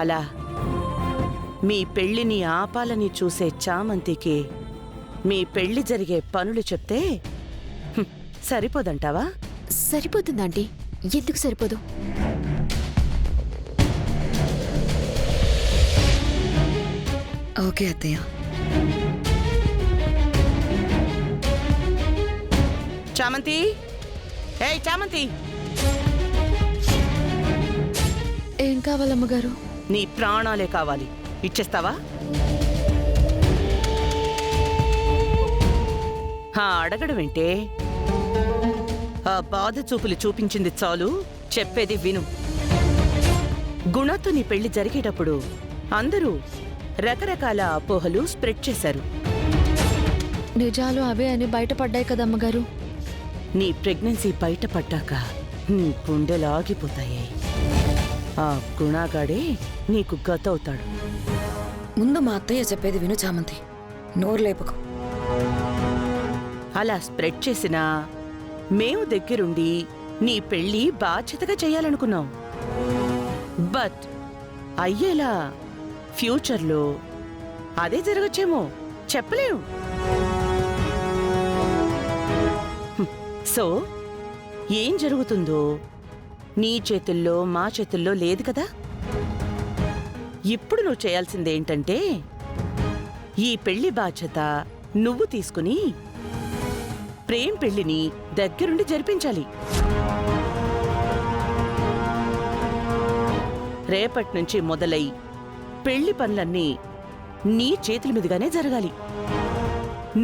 అలా మీ పెళ్లిని ఆపాలని చూసే చామంతికి మీ పెళ్లి జరిగే పనులు చెప్తే సరిపోదంటావా? సరిపోతుందండి. ఎందుకు సరిపోదు? ఓకే అత్తయ్య. చామంతి, ఏయ్ చామంతి, ఏం కావాలమ్మగారు? నీ ప్రాణాలే కావాలి, ఇచ్చేస్తావా? అడగడమేంటే? ఆ బాధ చూపులు చూపించింది చాలు, చెప్పేది విను. గుణతో నీ పెళ్లి జరిగేటప్పుడు అందరూ రకరకాల అపోహలు స్ప్రెడ్ చేశారు. నిజాలు అవే అని బయటపడ్డాయి కదమ్మగారు. నీ ప్రెగ్నెన్సీ బయటపడ్డాక నీ గుండెలు ఆగిపోతాయి. ఆ గుణాగాడే నీకు గతవుతాడు. ముందు మా అత్తయ్య చెప్పేది విను చామంతి, నోరు లేపకు. అలా స్ప్రెడ్ చేసినా మేము దగ్గరుండి నీ పెళ్లి బాధ్యతగా చేయాలనుకున్నాం. బట్ అయ్యేలా ఫ్యూచర్లో అదే జరగచ్చేమో, చెప్పలేం. సో ఏం జరుగుతుందో నీ చేతుల్లో మా చేతుల్లో లేదు కదా. ఇప్పుడు నువ్వు చేయాల్సిందేంటంటే ఈ పెళ్లి బాధ్యత నువ్వు తీసుకుని ప్రేమ్ పెళ్లిని దగ్గరుండి జరిపించాలి. రేపటి నుంచి మొదలై పెళ్లి పనులన్నీ నీ చేతుల మీదుగానే జరగాలి.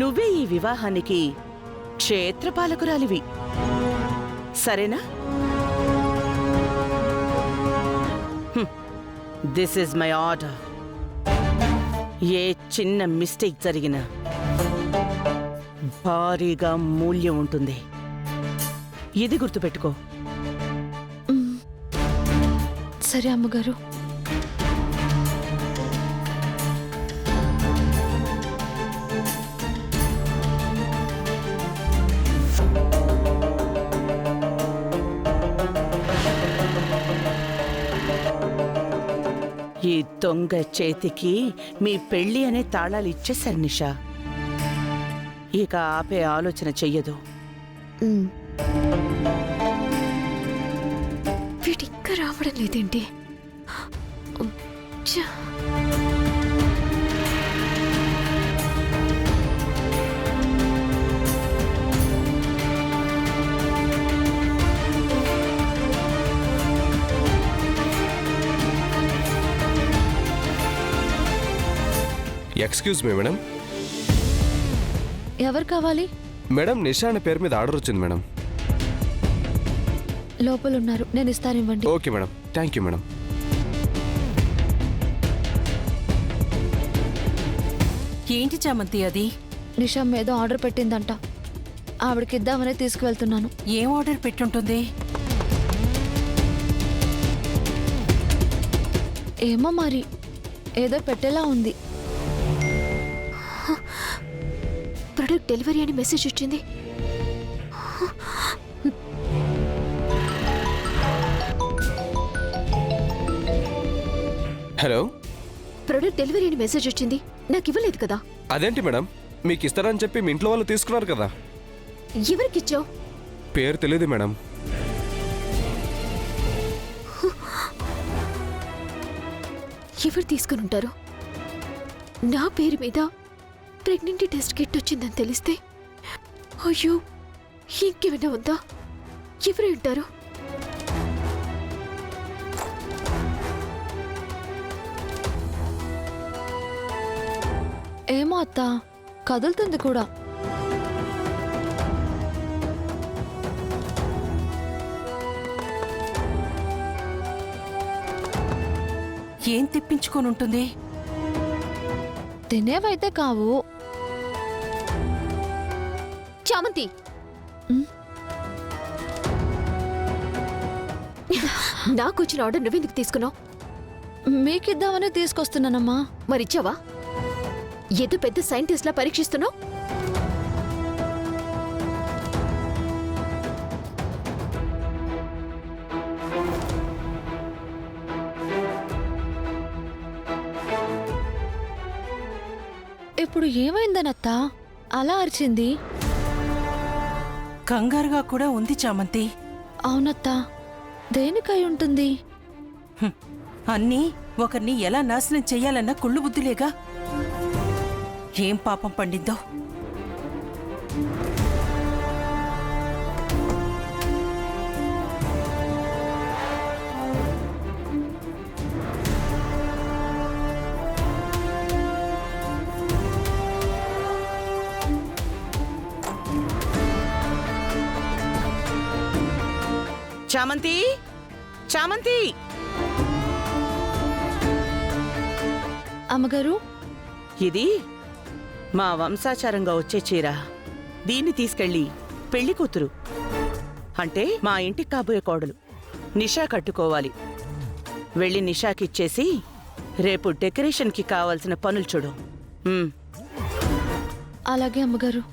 నువ్వే ఈ వివాహానికి క్షేత్రపాలకురాలివి, సరేనా? This is my order. ఏ చిన్న మిస్టేక్ జరిగినా భారీగా మూల్యం ఉంటుంది, ఇది గుర్తుపెట్టుకో. సరే అమ్మగారు. ఈ దొంగ చేతికి మీ పెళ్లి అనే తాళాలు ఇచ్చేశారు నిషా. ఇక ఆపే ఆలోచన చెయ్యదు. వీటింకా రావడం లేదేంటి? Excuse me madam. ఎవరు కావాలి? మేడం నిషా అనే పేరు మీద ఆర్డర్ వచ్చింది మేడం. లోపల ఉన్నారు, నేను ఇస్తానివ్వండి. Okay madam, thank you madam. ఏంటి చామంతి అది? నిషా ఏదో ఆర్డర్ పెట్టిందంట, ఆవిడకి ఇద్దామని తీసుకువెళ్తున్నాను. ఏం ఆర్డర్ పెట్టుంటుంది? ఏమో మరి, ఏదో పెట్టేలా ఉంది. ప్రొడక్ట్ డెలివరీ అని మెసేజ్ వచ్చింది. హలో, ప్రొడక్ట్ డెలివరీ అని మెసేజ్ వచ్చింది, నాకు ఇవ్వలేదు కదా. అదేంటి మేడం, మీకు ఇస్తారని చెప్పి మీ ఇంట్లో వాళ్ళు తీసుకున్నారు కదా. ఎవరికిచ్చావు? పేరు తెలియదు మేడం. ఎవరు తీసుకుని ఉంటారు? నా పేరు మీద ప్రెగ్నెంటీ టెస్ట్ కిట్ వచ్చిందని తెలిస్తే అయ్యో, ఇంకేమైనా ఉందా? ఎవరు ఉంటారు? ఏమో అత్త, కదులుతుంది కూడా. ఏం తెప్పించుకొని ఉంటుంది? తినేవైతే కావు. చామంతి, నాకు వచ్చిన ఆర్డర్ నువ్వెందుకు తీసుకున్నావు? మీకిద్దామని తీసుకొస్తున్నానమ్మా. మరిచ్చావా? ఏదో పెద్ద సైంటిస్ట్లా పరీక్షిస్తున్నావు. ఇప్పుడు ఏమైందనత్తా అలా అరిచింది? కంగారుగా కూడా ఉంది చామంతి. అవునత్తా, దేనికై ఉంటుంది? అన్నీ ఒకరిని ఎలా నాశనం చెయ్యాలన్న కుళ్ళు బుద్ధిలేగా. ఏం పాపం పండిందో. చామంతి, చామంతి! అమ్మగారు, ఇది మా వంశాచారంగా వచ్చే చీర. దీన్ని తీసుకెళ్ళి పెళ్లి కూతురు అంటే మా ఇంటికి కాబోయే కోడలు నిషా కట్టుకోవాలి. వెళ్ళి నిషాకిచ్చేసి రేపు డెకరేషన్కి కావాల్సిన పనులు చూడు. అలాగే అమ్మగారు.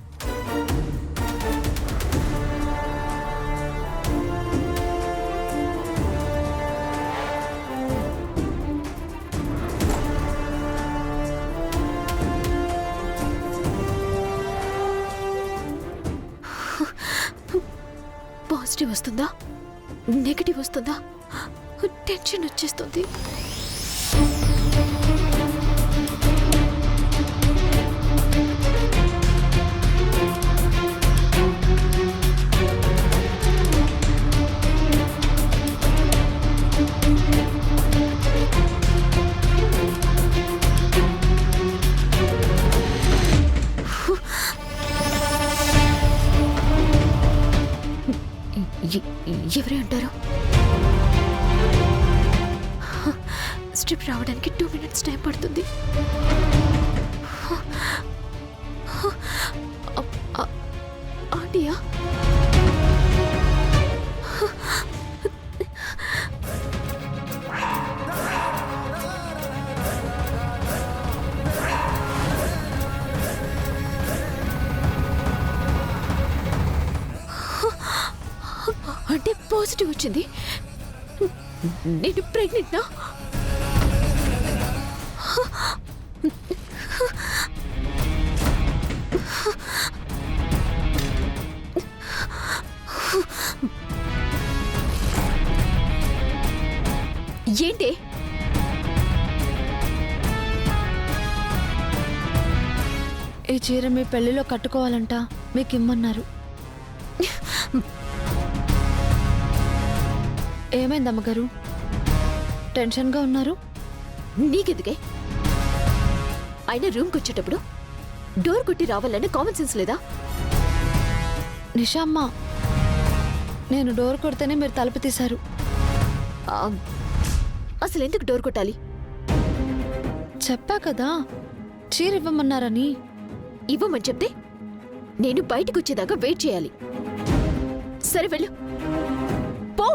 పాజిటివ్ వస్తుందా, నెగటివ్ వస్తుందా? టెన్షన్ వచ్చేస్తుంది. ఎవరే అంటారు? స్ట్రిప్ రావడానికి 2 minutes టైం పడుతుంది. ఆంటీయా? అంటే పాజిటివ్ వచ్చింది. నేను ప్రెగ్నెంట్నా? ఏంటి? ఈ చీర మీ పెళ్లిలో కట్టుకోవాలంట, మీకు ఇమ్మన్నారు. ఏమైంది అమ్మగారు, టెన్షన్గా ఉన్నారు? నీకెందుకే? అయినా రూమ్కి వచ్చేటప్పుడు డోర్ కొట్టి రావాలనే కామన్ సెన్స్ లేదా? నిషా అమ్మ, నేను డోర్ కొడితేనే మీరు తలుపు తీశారు. అసలు ఎందుకు డోర్ కొట్టాలి? చెప్పా కదా, చీర ఇవ్వమన్నారని. ఇవ్వమని చెప్తే నేను బయటకు వచ్చేదాకా వెయిట్ చేయాలి. సరే వెళ్ళు, పో.